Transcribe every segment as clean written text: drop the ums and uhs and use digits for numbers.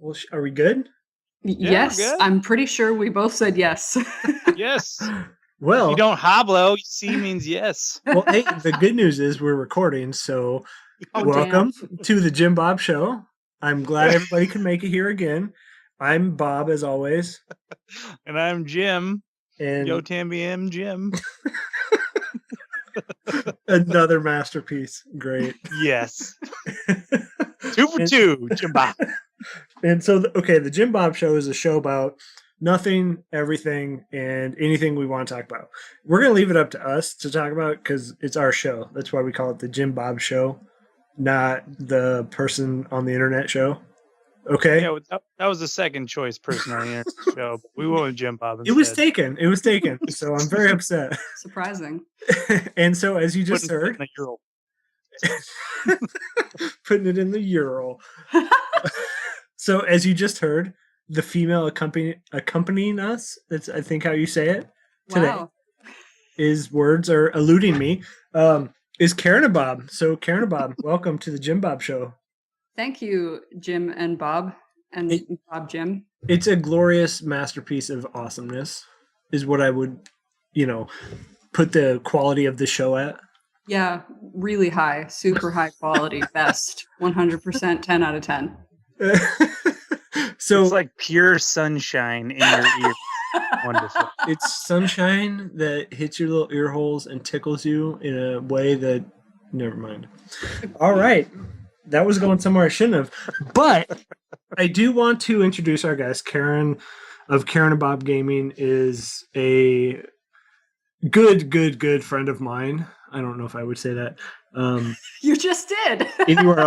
Well, are we good? Yeah, Yes, I'm pretty sure we both said yes. Yes. Well, if you don't hablo, C means yes. Well, hey, the good news is we're recording, so welcome to the JimBob Show. I'm glad everybody can make it here again. I'm Bob, as always. And I'm Jim. And Yo, Tammy M. Jim. Another masterpiece. Great. Yes. 2 for 2, JimBob. And so, the JimBob Show is a show about nothing, everything, and anything we want to talk about. We're going to leave it up to us to talk about because it's our show. That's why we call it the JimBob Show, not the person on the internet show. Okay? Yeah, that was the second choice person on the internet show. But we went with JimBob instead. It was taken. So I'm very upset. Surprising. And so, as you just heard, putting it in the Ural. So, as you just heard, the female accompanying us, that's I think how you say it today, is words are eluding me, is KarinaBob. So, KarinaBob, welcome to the JimBob Show. Thank you, Jim and Bob, and Bob Jim. It's a glorious masterpiece of awesomeness, is what I would, put the quality of the show at. Yeah, really high, super high quality, best, 100%, 10 out of 10. So it's like pure sunshine in your ear. Wonderful. It's sunshine that hits your little ear holes and tickles you in a way that, never mind. All right. That was going somewhere I shouldn't have. But I do want to introduce our guest. Karen of KarinaBob Gaming is a good friend of mine. I don't know if I would say that. You just did. anywhere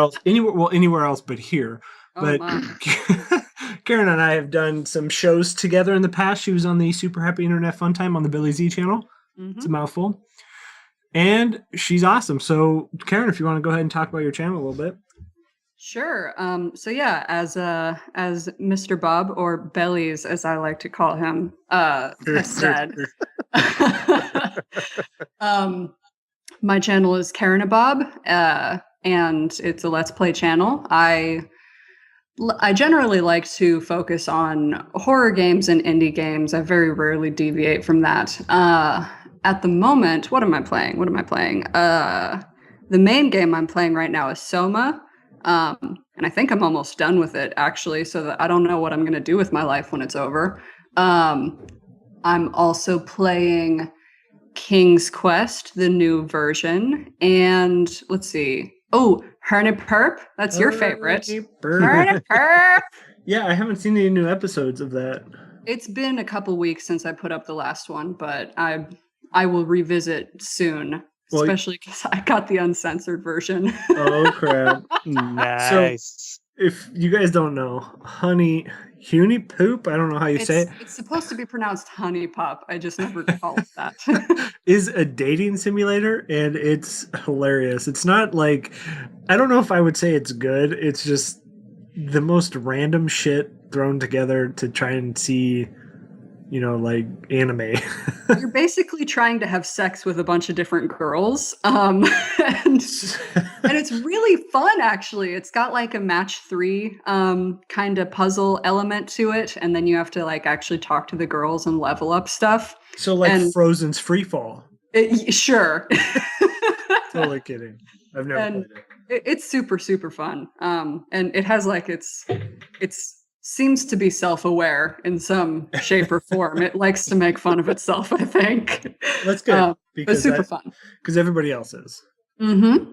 else but here. But Karen and I have done some shows together in the past. She was on the Super Happy Internet Fun Time on the Billy Z channel. Mm-hmm. It's a mouthful. And she's awesome. So, Karen, if you want to go ahead and talk about your channel a little bit. Sure. So yeah, as Mr. Bob, or Bellies as I like to call him, has said, my channel is KarinaBob, and it's a Let's Play channel. I generally like to focus on horror games and indie games. I very rarely deviate from that. At the moment, what am I playing? The main game I'm playing right now is Soma. And I think I'm almost done with it, actually, so that I don't know what I'm going to do with my life when it's over. I'm also playing King's Quest, the new version. And let's see. Oh, Herniperp. That's your favorite. Herniperp. Yeah, I haven't seen any new episodes of that. It's been a couple weeks since I put up the last one, but I will revisit soon. Well, especially because I got the uncensored version. Oh, crap. Nice. So, if you guys don't know, Honey Poop, I don't know how you say it. It's supposed to be pronounced Honey Pop. I just never call it that. Is a dating simulator, and it's hilarious. It's not like, I don't know if I would say it's good. It's just the most random shit thrown together to try and see, like anime. You're basically trying to have sex with a bunch of different girls. And it's really fun, actually. It's got like a match 3 kind of puzzle element to it. And then you have to like actually talk to the girls and level up stuff. So like Frozen's Free Fall. Sure. Totally kidding. I've never played it. It's super, super fun. And it has like it's seems to be self-aware in some shape or form. It likes to make fun of itself, I think. That's good. But super fun. Because everybody else is. Mm-hmm.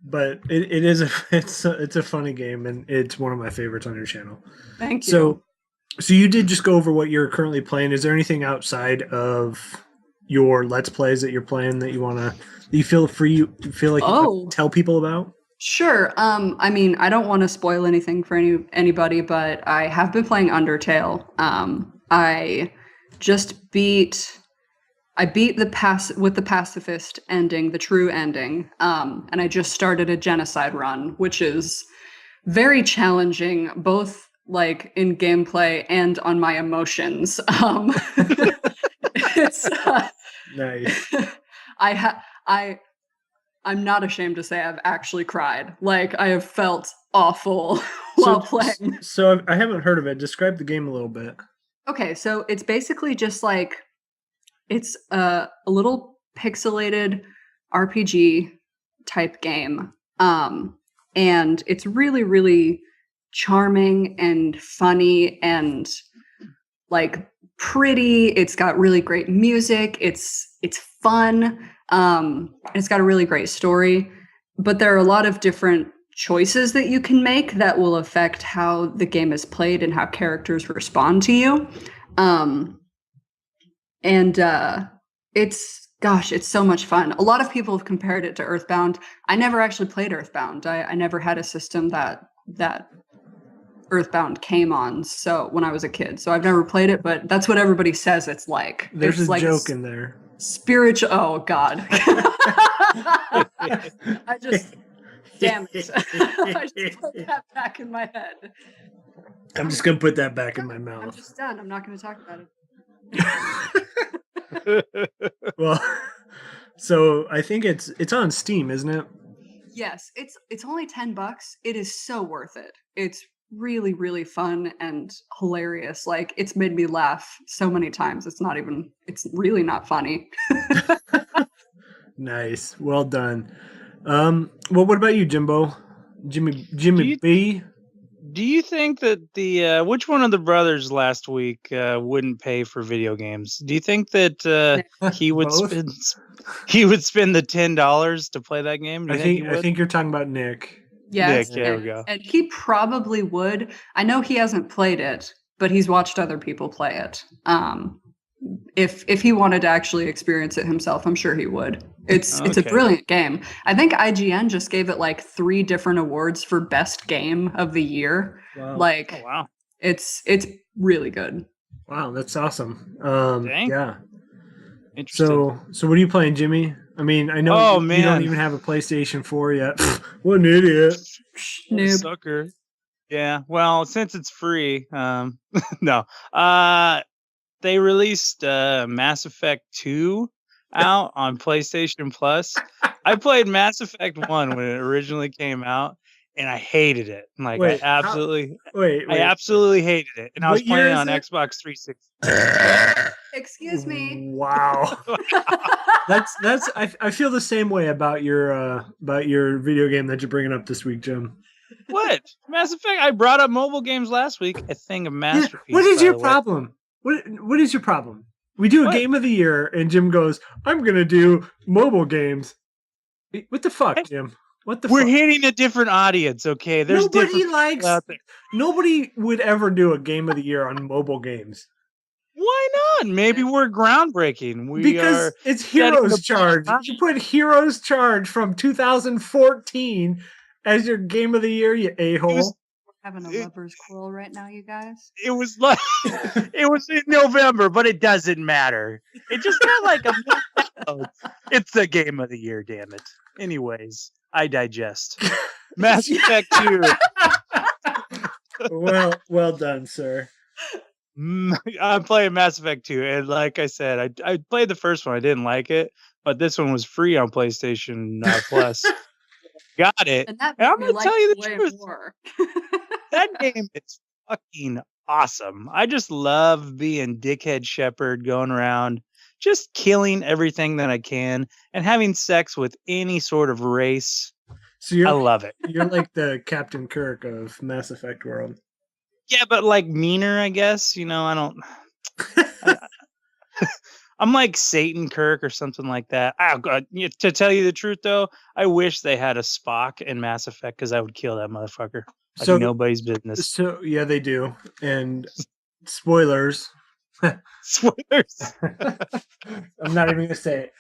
But it's a funny game, and it's one of my favorites on your channel. Thank you. So you did just go over what you're currently playing. Is there anything outside of your Let's Plays that you're playing that you feel like you can tell people about? Sure. I mean, I don't want to spoil anything for anybody, but I have been playing Undertale. I beat the pacifist ending, the true ending. And I just started a genocide run, which is very challenging, both like in gameplay and on my emotions. It's nice. I'm not ashamed to say I've actually cried. Like, I have felt awful while playing. So I haven't heard of it. Describe the game a little bit. Okay, so it's basically just like it's a little pixelated RPG type game. And it's really, really charming and funny and like pretty. It's got really great music. It's fun. It's got a really great story. But there are a lot of different choices that you can make that will affect how the game is played and how characters respond to you. It's so much fun. A lot of people have compared it to Earthbound. I never actually played Earthbound. I never had a system that Earthbound came on. So when I was a kid, so I've never played it, but that's what everybody says it's like. There's a like joke in there. Spiritual. Oh God. Damn it. I just put that back in my head. I'm just gonna put that back in my I'm mouth. just done. I'm not going to talk about it. Well, so I think it's on Steam, isn't it? Yes, it's only $10. It is so worth it. It's really, really fun and hilarious. Like, it's made me laugh so many times. It's really not funny. Nice. Well done. Well, what about you, Jimbo? Jimmy B? Do you think that the which one of the brothers last week wouldn't pay for video games? Do you think that he would Both? spend the $10 to play that game? Do you think he would? I think you're talking about Nick. Yes, Nick, there we go. And he probably would. I know he hasn't played it, but he's watched other people play it. If he wanted to actually experience it himself, I'm sure he would. It's a brilliant game. I think IGN just gave it like 3 different awards for best game of the year. Wow. Like, Oh, wow. it's really good. Wow, that's awesome. Dang. Yeah. Interesting. So what are you playing, Jimmy? I mean, I know you don't man. even have a PlayStation 4 yet. What an idiot. What a Noob. sucker. Yeah. Well, since it's free, no. They released Mass Effect 2 out on PlayStation Plus. I played Mass Effect 1 when it originally came out, and I hated it. Like, Wait, I absolutely hated it. And I was What year playing it is on it? Xbox 360. Excuse me. Wow. that's I feel the same way about your video game that you're bringing up this week, Jim. What? Mass Effect? I brought up mobile games last week. A thing of masterpiece. What is by your the way. problem? What is your problem? We do a What? game of the year, and Jim goes, "I'm gonna do mobile games." What the fuck, Hey, Jim? What the We're fuck? hitting a different audience, okay? There's Nobody different likes. people out there. Nobody would ever do a game of the year on mobile games Why not? Maybe we're groundbreaking. because it's Heroes Charge. You put Heroes Charge from 2014 as your game of the year, you a-hole. Having a lover's quarrel right now, you guys. It was like it was in November, but it doesn't matter. It just got like a month. It's the game of the year, damn it. Anyways, I digest. Mass Effect 2. Well done, sir. I'm playing Mass Effect 2, and like I said, I played the first one. I didn't like it, but this one was free on PlayStation Plus. Got it. And that I'm made gonna me tell you like the it way truth. more. That game is fucking awesome. I just love being Dickhead Shepherd, going around just killing everything that I can and having sex with any sort of race. So I love it. You're like the Captain Kirk of Mass Effect world. Yeah, but like meaner, I guess. You know, I don't. I'm like Satan Kirk or something like that. To tell you the truth, though, I wish they had a Spock in Mass Effect because I would kill that motherfucker like So- nobody's business. So yeah, they do. And spoilers. Spoilers. I'm not even gonna say it.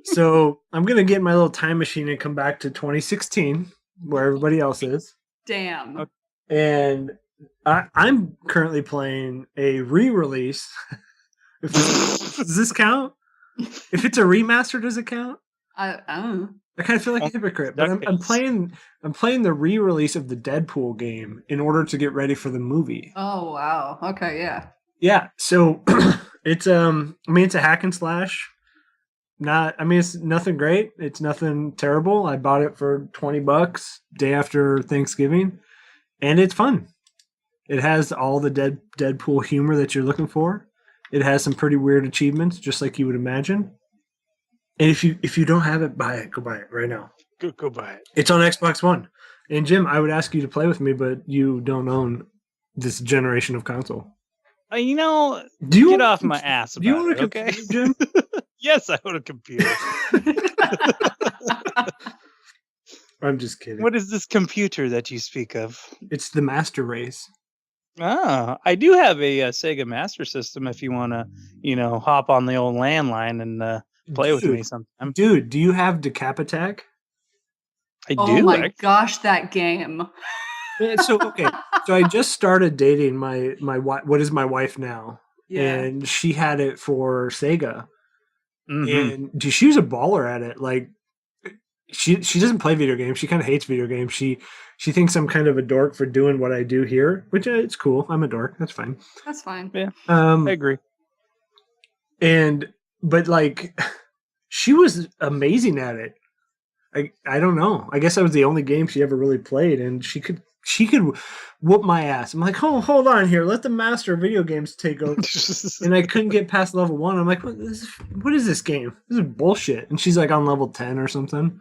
So I'm gonna get my little time machine and come back to 2016, where everybody else is. Damn. Okay. And I'm currently playing a re-release. Does this count? If it's a remaster, does it count? I kind of feel like a hypocrite, but I'm playing the re-release of the Deadpool game in order to get ready for the movie. Oh wow. Okay, yeah. Yeah, so it's it's a hack and slash. It's nothing great. It's nothing terrible. I bought it for $20 day after Thanksgiving. and it's fun. It has all the Deadpool humor that you're looking for. It has some pretty weird achievements, just like you would imagine. And if you don't have it, buy it. Go buy it right now. Go buy it. It's on Xbox One. And Jim, I would ask you to play with me, but you don't own this generation of console. You know, Do you get off my ass Do you about own a it, okay? computer, Jim? Yes, I own a computer. I'm just kidding. What is this computer that you speak of? It's the Master Race. Ah, I do have a, Sega Master System if you want to, hop on the old landline and play with me sometime. Dude, do you have Decap Attack? I Oh do. my gosh, that game. So I just started dating my what is my wife now, Yeah. and she had it for Sega, Mhm. and dude, she was a baller at it. Like she doesn't play video games. She kind of hates video games. She thinks I'm kind of a dork for doing what I do here, which it's cool. I'm a dork. That's fine. That's fine. Yeah, I agree. But like, she was amazing at it. I don't know. I guess that was the only game she ever really played, and she could whoop my ass. I'm like, hold on here, let the master of video games take over. And I couldn't get past level 1. I'm like, what is this game? This is bullshit. And she's like on level 10 or something.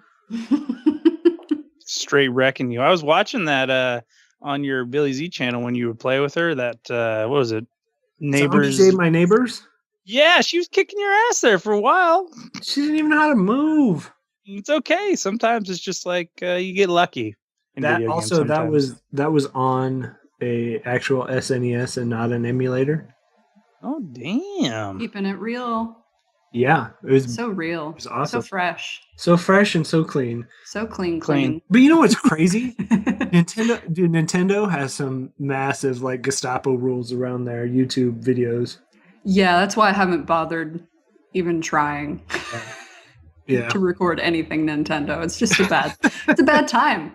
Straight wrecking you. I was watching that on your Billy Z channel when you would play with her. That what was it? Neighbors. Zombies Ate My Neighbors. Yeah, she was kicking your ass there for a while. She didn't even know how to move. It's okay. Sometimes it's just like you get lucky. That was on a actual SNES and not an emulator. Oh damn! Keeping it real. Yeah, it was So real. It was awesome. So fresh. So fresh and so clean. So clean. But you know what's crazy? Nintendo has some massive like Gestapo rules around their YouTube videos. Yeah, that's why I haven't bothered even trying Yeah. to record anything Nintendo. It's just it's a bad time.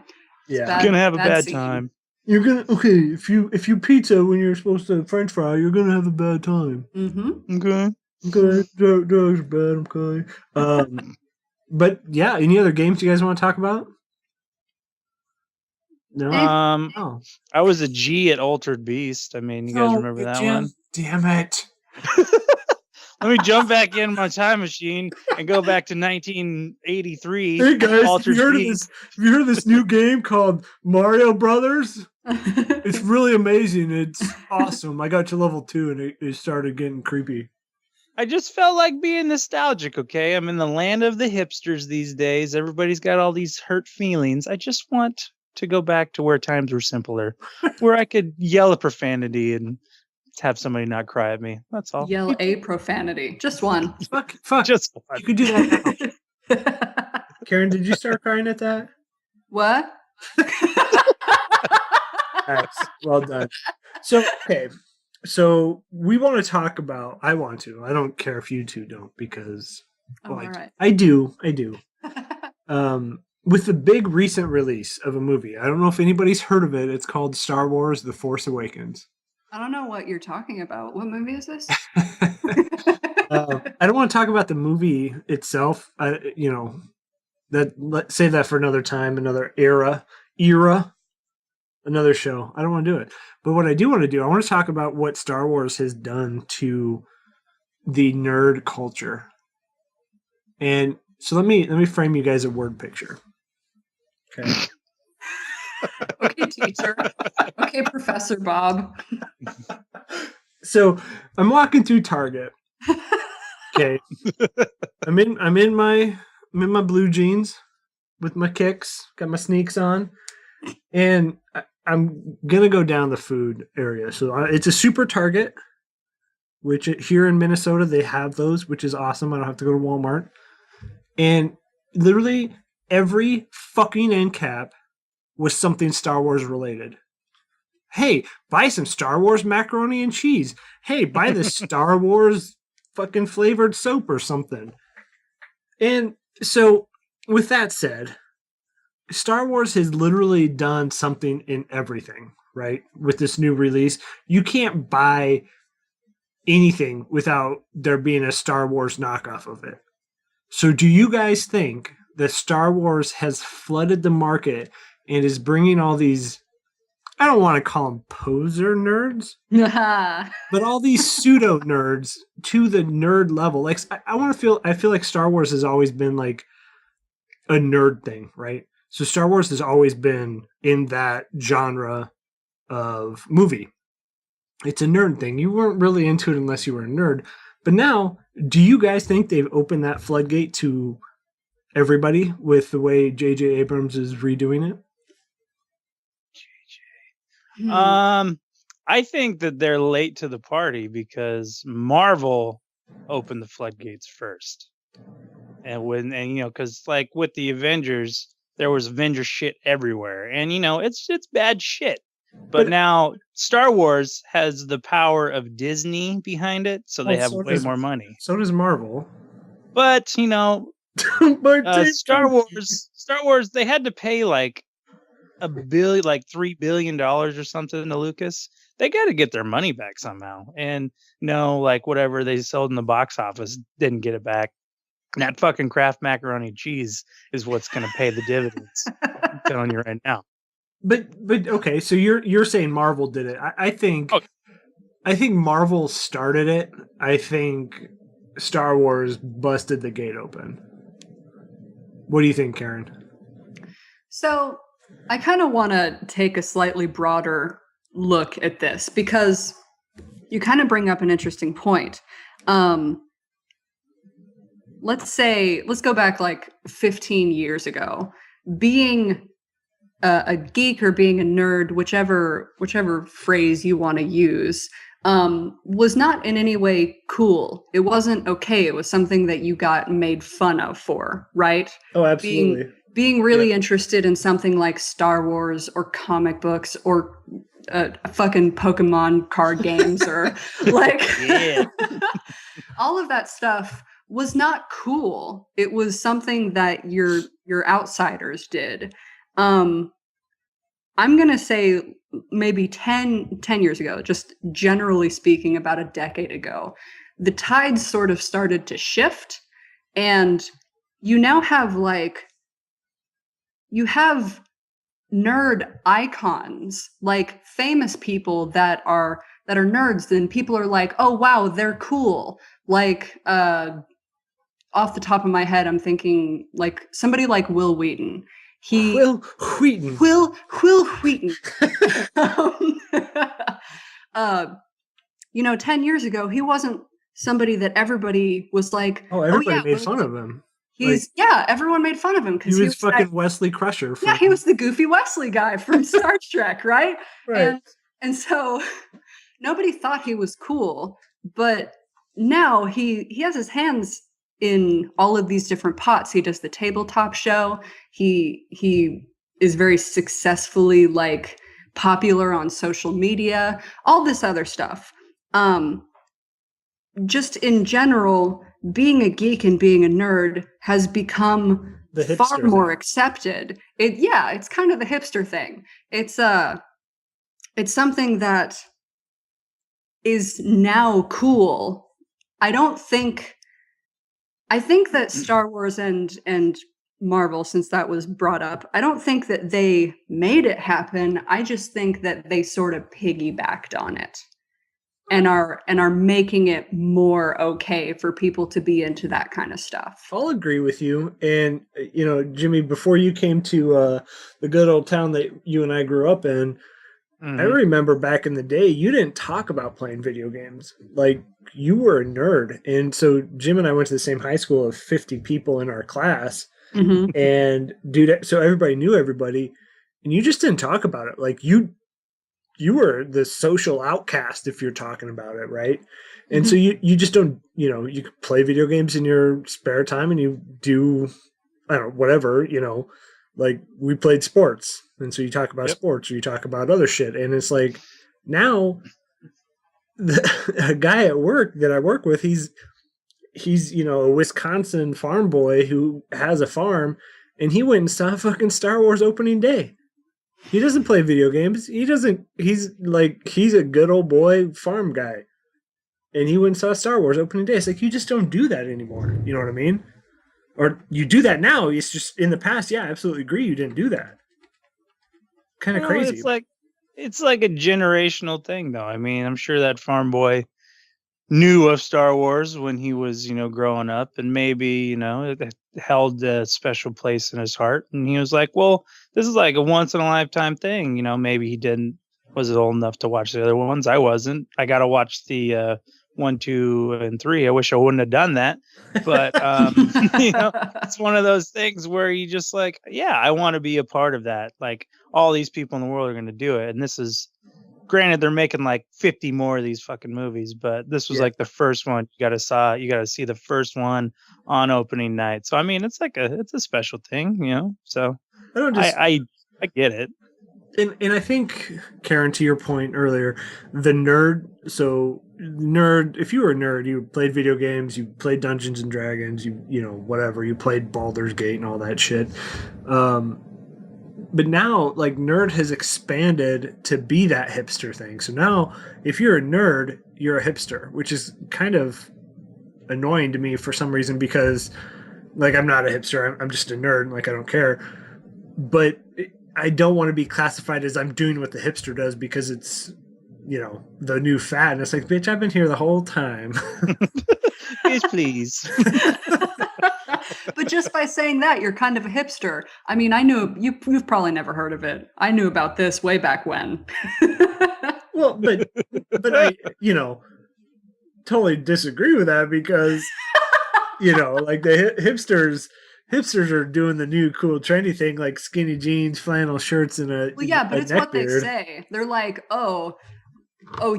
Yeah. You're gonna have a bad scene. time. You're gonna if you pizza when you're supposed to French fry, you're gonna have a bad time. Mm-hmm. Okay. Okay, drugs are bad. Okay. But yeah, any other games you guys want to talk about? No. Oh. I was a G at Altered Beast. I mean, you guys remember that one? Damn it! Let me jump back in my time machine and go back to 1983. Hey guys, Altered have Beast. you heard of this new game called Mario Brothers? It's really amazing. It's awesome. I got to level 2 and it started getting creepy. I just felt like being nostalgic, okay? I'm in the land of the hipsters these days. Everybody's got all these hurt feelings. I just want to go back to where times were simpler, where I could yell a profanity and have somebody not cry at me. That's all. Yell a profanity. Just one. Fuck. Just one. You could do that now. Karen, did you start crying at that? What? Nice. Well done. So, okay. So we want to talk about, I want to. I don't care if you two don't because All right. I do. With the big recent release of a movie. I don't know if anybody's heard of it. It's called Star Wars The Force Awakens. I don't know what you're talking about. What movie is this? I don't want to talk about the movie itself. Let's save that for another time, another era, another show. I don't want to do it. But what I do want to do, I want to talk about what Star Wars has done to the nerd culture. And so let me frame you guys a word picture. Okay. Okay, teacher. Okay, Professor Bob. So I'm walking through Target. Okay. I'm in my blue jeans with my kicks, got my sneaks on, and I'm gonna go down the food area. So it's a super Target, which here in Minnesota they have those, which is awesome. I don't have to go to Walmart, and literally every fucking end cap was something Star Wars related. Hey, buy some Star Wars macaroni and cheese. Hey, buy this Star Wars fucking flavored soap or something. And so, with that said, Star Wars has literally done something in everything, right? With this new release, you can't buy anything without there being a Star Wars knockoff of it. So do you guys think that Star Wars has flooded the market and is bringing all these, I don't want to call them poser nerds, I but all these pseudo nerds to the nerd level. Like I feel like Star Wars has always been like a nerd thing, right? So Star Wars has always been in that genre of movie. It's a nerd thing. You weren't really into it unless you were a nerd. But now, do you guys think they've opened that floodgate to everybody with the way J.J. Abrams is redoing it? I think that they're late to the party because Marvel opened the floodgates first. And because like with the Avengers, there was Avenger shit everywhere. And it's bad shit. But now Star Wars has the power of Disney behind it, so they have way more money. So does Marvel. But Star Wars, they had to pay like $3 billion or something to Lucas. They got to get their money back somehow. And like whatever they sold in the box office didn't get it back. And that fucking Kraft macaroni and cheese is what's going to pay the dividends. I'm telling you right now. But okay, so you're saying Marvel did it. I think Marvel started it. I think Star Wars busted the gate open. What do you think, Karen? So I kind of want to take a slightly broader look at this because you kind of bring up an interesting point. Let's go back like 15 years ago. Being a geek or being a nerd, whichever phrase you want to use, was not in any way cool. It wasn't okay. It was something that you got made fun of for, right? Oh, absolutely. Being really interested in something like Star Wars or comic books or fucking Pokemon card games or like all of that stuff was not cool. It was something that your outsiders did. I'm going to say maybe 10 years ago, just generally speaking, about a decade ago, the tides sort of started to shift, and you now have nerd icons, like famous people that are nerds, and people are like, oh wow, they're cool. Like off the top of my head, I'm thinking like somebody like Will Wheaton. Will Wheaton. 10 years ago, he wasn't somebody that everybody was like, everybody made fun of him. Everyone made fun of him because he was fucking Wesley Crusher. He was the goofy Wesley guy from Star Trek, right? Right. And so nobody thought he was cool, but now he has his hands in all of these different pots. He does the tabletop show. He is very successfully like popular on social media, all this other stuff. Just in general, being a geek and being a nerd has become far more accepted. It's kind of the hipster thing. It's something that is now cool. I think that Star Wars and Marvel, since that was brought up, I don't think that they made it happen. I just think that they sort of piggybacked on it and are making it more okay for people to be into that kind of stuff. I'll agree with you. And, Jimmy, before you came to the good old town that you and I grew up in, I remember back in the day, you didn't talk about playing video games. Like, you were a nerd. And so Jim and I went to the same high school of 50 people in our class. Mm-hmm. And, dude, so everybody knew everybody. And you just didn't talk about it. Like, you were the social outcast if you're talking about it, right? And so you just don't, you play video games in your spare time and you do, I don't know, whatever, like we played sports. And so you talk about sports or you talk about other shit. And it's like now a guy at work that I work with, he's a Wisconsin farm boy who has a farm, and he went and saw fucking Star Wars opening day. He doesn't play video games. He's a good old boy farm guy. And he went and saw Star Wars opening day. It's like, you just don't do that anymore. You know what I mean? Or you do that now. It's just in the past. Yeah, I absolutely agree. You didn't do that. Kind of crazy. it's like a generational thing, though. I mean, I'm sure that farm boy knew of Star Wars when he was, growing up, and maybe, it held a special place in his heart. And he was like, well, this is like a once in a lifetime thing. Maybe he wasn't old enough to watch the other ones. I wasn't. I got to watch the 1, 2, and 3. I wish I wouldn't have done that. But, it's one of those things where you just like, yeah, I want to be a part of that. Like, all these people in the world are going to do it. And this is, granted, they're making like 50 more of these fucking movies, but this was like the first one you got to see the first one on opening night. So I mean, it's a special thing, So I get it. And I think, Karen, to your point earlier, the nerd. So nerd, if you were a nerd, you played video games, you played Dungeons and Dragons, whatever, you played Baldur's Gate and all that shit. But now, like, nerd has expanded to be that hipster thing. So now, if you're a nerd, you're a hipster, which is kind of annoying to me for some reason because, like, I'm not a hipster. I'm just a nerd. Like, I don't care. But I don't want to be classified as I'm doing what the hipster does because it's, the new fad. And it's like, bitch, I've been here the whole time. Yes, please. But just by saying that, you're kind of a hipster. I mean, I knew you've probably never heard of it. I knew about this way back when. Well, but I, totally disagree with that because, like the hipsters are doing the new cool trendy thing, like skinny jeans, flannel shirts, and but it's what they say. They're like, oh,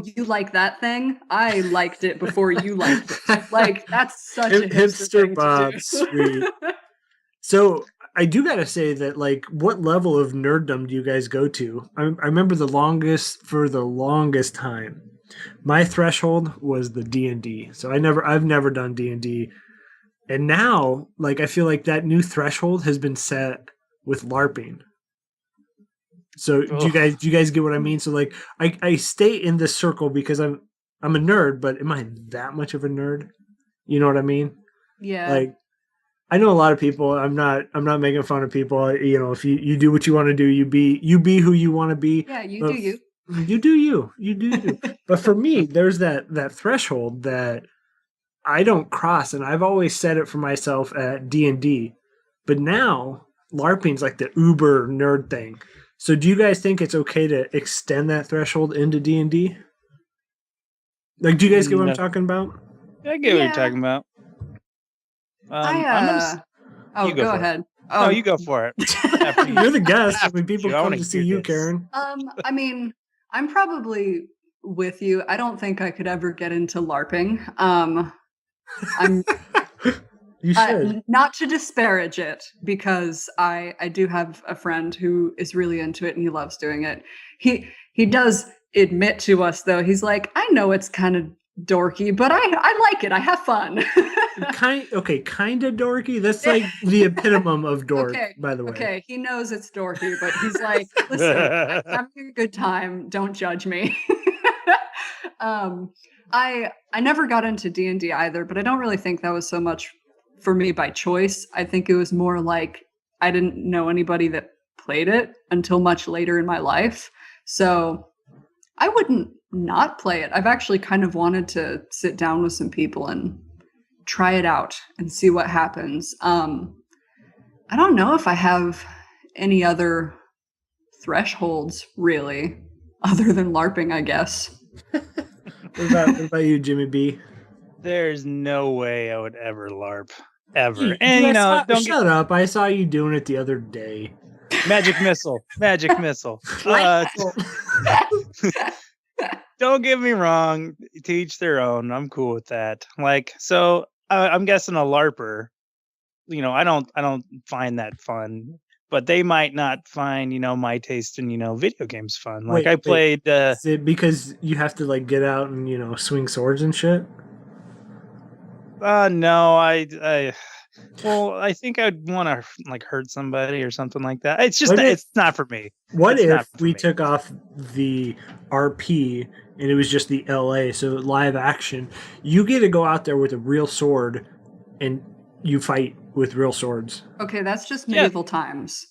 you like that thing? I liked it before you liked it. Like, that's such a hipster Bob, sweet. So I do gotta say that, like, what level of nerddom do you guys go to? I remember for the longest time, my threshold was the D&D. So I've never done D&D. And now, like, I feel like that new threshold has been set with LARPing. So do you guys get what I mean? So, like, I stay in this circle because I'm a nerd, but am I that much of a nerd? You know what I mean? Yeah. Like, I know a lot of people. I'm not making fun of people. If you do what you want to do, you be who you want to be. Yeah, you do you. You do you. You do you. But for me, there's that threshold that I don't cross, and I've always set it for myself at D&D. But now LARPing's like the uber nerd thing. So do you guys think it's okay to extend that threshold into D&D? Like, do you guys get what I'm talking about? I get what you're talking about. Go ahead. No, you go for it. You're the guest. I mean, people come to see you, Karen. I mean, I'm probably with you. I don't think I could ever get into LARPing. I'm you should. Not to disparage it, because I do have a friend who is really into it and he loves doing it. He does admit to us, though, he's like, I know it's kind of dorky, but I like it. I have fun. kind of dorky. That's like the epitome of dork, by the way. Okay, he knows it's dorky, but he's like, listen, I'm having a good time. Don't judge me. I never got into D&D either, but I don't really think that was so much for me by choice. I think it was more like I didn't know anybody that played it until much later in my life. So I wouldn't not play it. I've actually kind of wanted to sit down with some people and try it out and see what happens. I don't know if I have any other thresholds, really, other than LARPing, I guess. What about you, Jimmy B? There's no way I would ever LARP. Ever. And don't shut up. I saw you doing it the other day. Magic missile. Don't get me wrong. To each their own. I'm cool with that. Like, so I'm guessing a LARPer, I don't find that fun, but they might not find, my taste in, video games fun. Like, I played. Is it because you have to, like, get out and, swing swords and shit? No, I think I'd want to, like, hurt somebody or something like that. It's just it's not for me. What if we took off the RP and it was just the LA, so live action? You get to go out there with a real sword and you fight with real swords. Okay, that's just medieval times.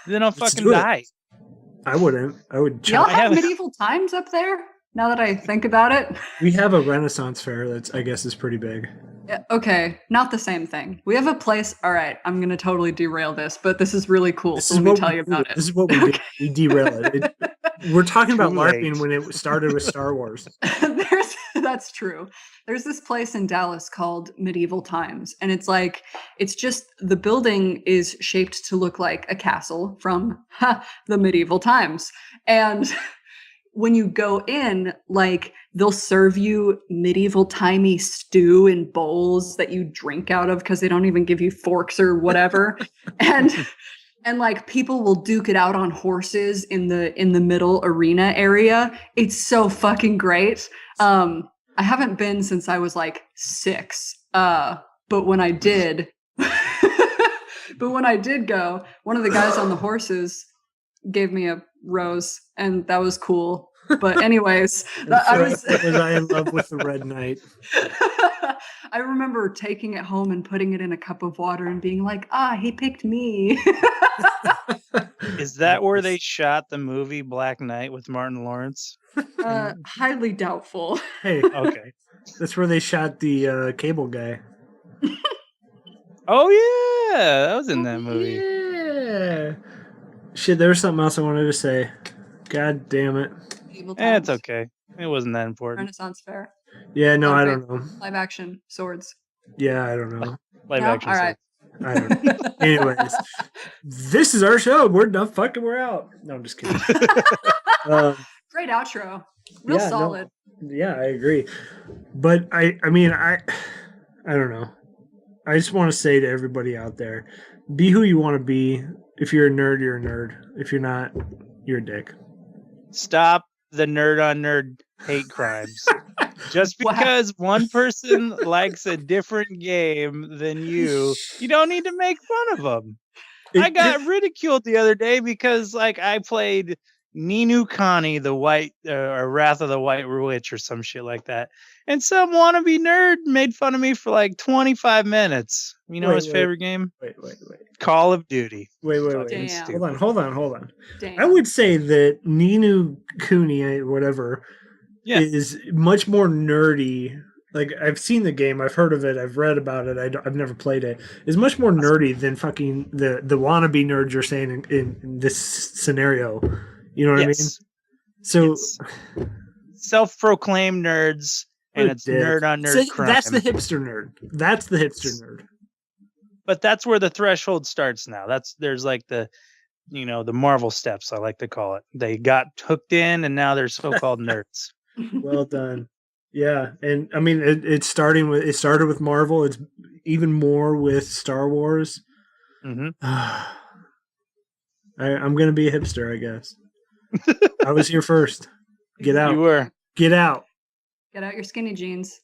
Then I'll fucking die. I wouldn't. I would. Do y'all I have haven't- medieval times up there? Now that I think about it. We have a Renaissance fair that's, I guess, is pretty big. Yeah, okay, not the same thing. We have a place. All right, I'm gonna totally derail this, but this is really cool. So let me tell you about it. This is what we do. We derail it. We're talking about Too LARPing late. when it started with Star Wars. That's true. There's this place in Dallas called Medieval Times, and it's just the building is shaped to look like a castle from the medieval times. And when you go in, like they'll serve you medieval timey stew in bowls that you drink out of because they don't even give you forks or whatever. And like people will duke it out on horses in the middle arena area. It's so fucking great. I haven't been since I was like 6. But when I did go, one of the guys on the horses gave me a rose, and that was cool. But anyways, Was I in love with the Red Knight? I remember taking it home and putting it in a cup of water and being like, he picked me. Is that where they shot the movie Black Knight with Martin Lawrence? Highly doubtful. Hey, Okay. that's where they shot the cable guy. Oh yeah, that was in that movie. Yeah. Shit, there was something else I wanted to say. God damn it. Medieval It's times. okay. It wasn't that important. Renaissance fair. Yeah, no, I Okay. don't know. Live action swords. Yeah, I don't know. Live No? action. All right. I don't know. Anyways, this is our show. We're done fucking. We're out. No, I'm just kidding. Great outro. Real Yeah, no. solid. Yeah, I agree. But I mean, I don't know. I just want to say to everybody out there, be who you want to be. If you're a nerd, you're a nerd. If you're not, you're a dick. Stop the nerd on nerd hate crimes. Just Wow. because one person likes a different game than you don't need to make fun of them. I got ridiculed the other day because like I played Ninu Kani, the White or Wrath of the White Witch or some shit like that. And some wannabe nerd made fun of me for like 25 minutes. You know Wait, his wait. favorite game? Wait. Call of Duty. Wait. Fucking Damn. stupid. Hold on. Damn. I would say that Ninu Kuni, whatever, Yeah. is much more nerdy. Like, I've seen the game, I've heard of it, I've read about it, I've never played it. Is much more nerdy than fucking the wannabe nerds you're saying in this scenario. You know what I mean? So, It's self-proclaimed nerds, and what a it's dick. nerd on nerd See, crime. that's the hipster nerd. That's the hipster nerd. But that's where the threshold starts now. There's like the the Marvel steps, I like to call it. They got hooked in, and now they're so-called nerds. Well done. Yeah, and I mean it started with Marvel. It's even more with Star Wars. Hmm. I'm gonna be a hipster, I guess. I was here first. Get out. You were Get out, Get out your skinny jeans.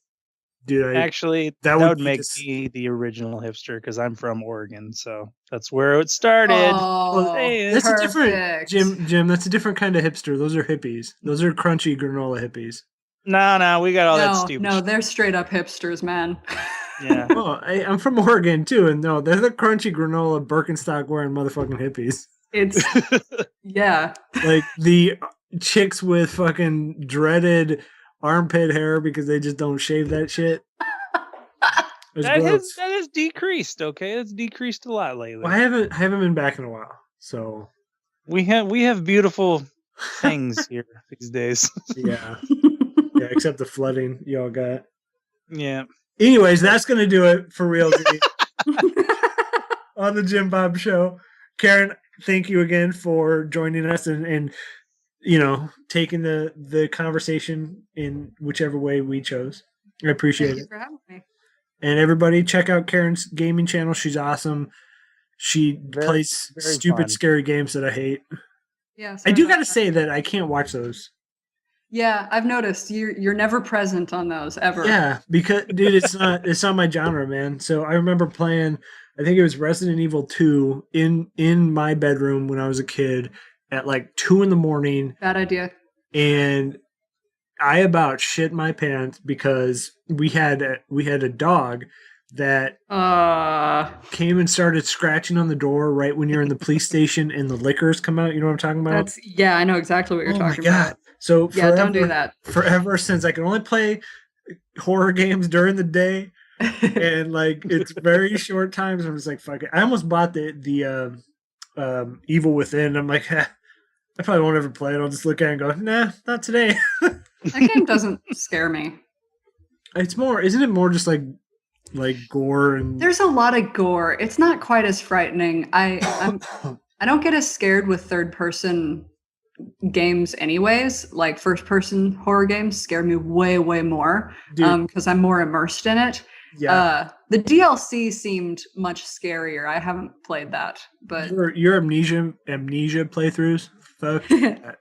dude. actually that that would would be make dis- me the original hipster because I'm from Oregon, so that's where it started. Oh, Hey, that's a perfect. different Jim. That's a different kind of hipster. Those are hippies. Those are crunchy granola hippies. No, we got all that stupid. No, shit. they're straight up hipsters, man. Yeah. Oh, I'm from Oregon too, and no, they're the crunchy granola Birkenstock wearing motherfucking hippies. It's yeah. Like the chicks with fucking dreaded armpit hair because they just don't shave that shit. It's that gross. has decreased. Okay, it's decreased a lot lately. Well, I haven't been back in a while, so We have beautiful things here these days. yeah, except the flooding y'all got. Yeah. Anyways, that's gonna do it for real on the JimBob Show. Karen, thank you again for joining us and taking the conversation in whichever way we chose. I appreciate Thank it. you for having me. And everybody, check out Karen's gaming channel. She's awesome. She plays very stupid, fun. scary games that I hate. Yeah, I sorry do about gotta that. say that I can't watch those. Yeah, I've noticed you're never present on those ever. Yeah, because dude, it's not my genre, man. So I remember playing, I think it was Resident Evil 2 in my bedroom when I was a kid at like 2 a.m, Bad idea. and I about shit my pants because we had a dog that Uh, came and started scratching on the door right when you're in the police station and the liquors come out. You know what I'm talking about? yeah, I know exactly what you're talking about. So Yeah, don't do that. Forever since I can only play horror games during the day, and like it's very short times. I'm just like, fuck it. I almost bought the Evil Within. I'm like, I probably won't ever play it. I'll just look at it and go, nah, not today. That game doesn't scare me. It's more, isn't it more just like gore and There's a lot of gore. It's not quite as frightening. I don't get as scared with third person games anyways. Like first person horror games scare me way more because I'm more immersed in it. Yeah. The DLC seemed much scarier. I haven't played that, but your amnesia playthroughs, fuck that.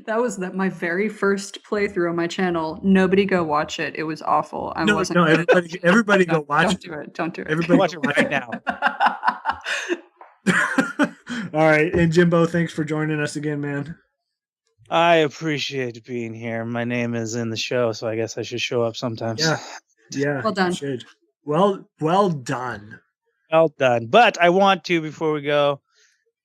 that was my very first playthrough on my channel. Nobody go watch it. It was awful. Everybody go watch it. Don't do it. Everybody watch it right now. All right, and Jimbo, thanks for joining us again, man. I appreciate being here. My name is in the show, so I guess I should show up sometimes. Yeah. Well done. You should. Well done. Well done. But I want to, before we go,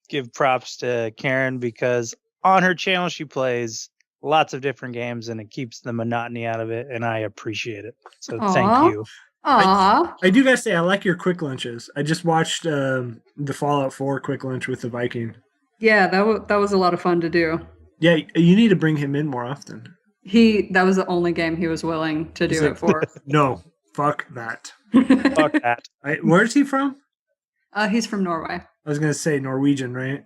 give props to Karen because on her channel she plays lots of different games and it keeps the monotony out of it, and I appreciate it. So thank you. Aww. I do gotta say I like your quick lunches. I just watched the Fallout 4 quick lunch with the Viking. Yeah, that was a lot of fun to do. Yeah, you need to bring him in more often. That was the only game he was willing to do it for. No, fuck that. Fuck that. Where's he from? He's from Norway. I was gonna say Norwegian, right?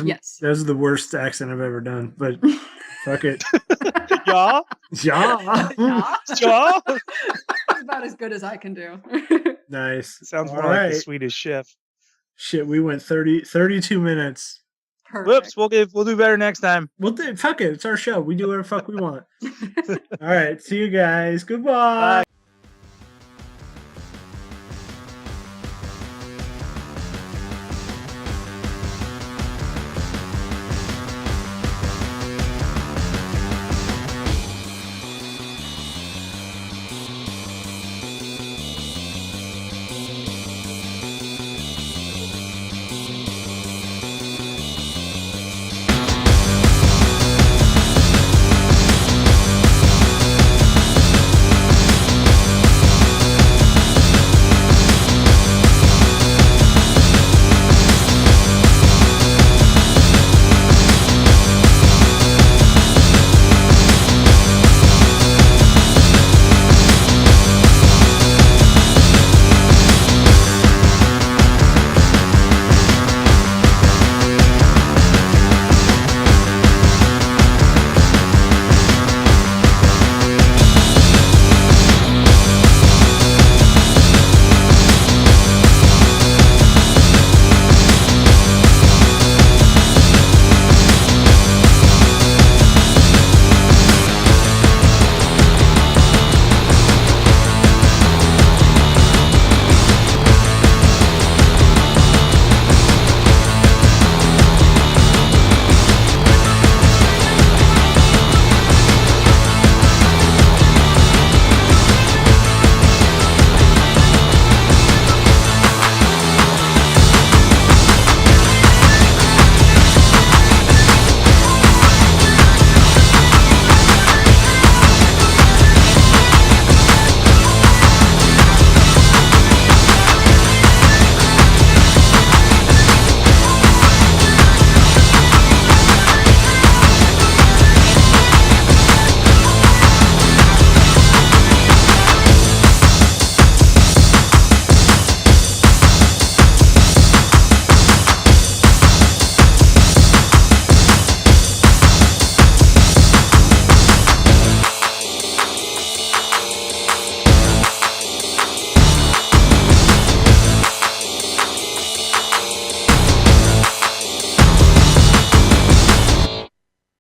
Yes. That was the worst accent I've ever done, but fuck it. Yeah? Yeah. Yeah? It's about as good as I can do. Nice. Sounds more All like right. the Swedish chef. Shit, we went 32 minutes. Perfect. Whoops, we'll do better next time. Fuck it. It's our show. We do whatever the fuck we want. All right. See you guys. Goodbye. Bye.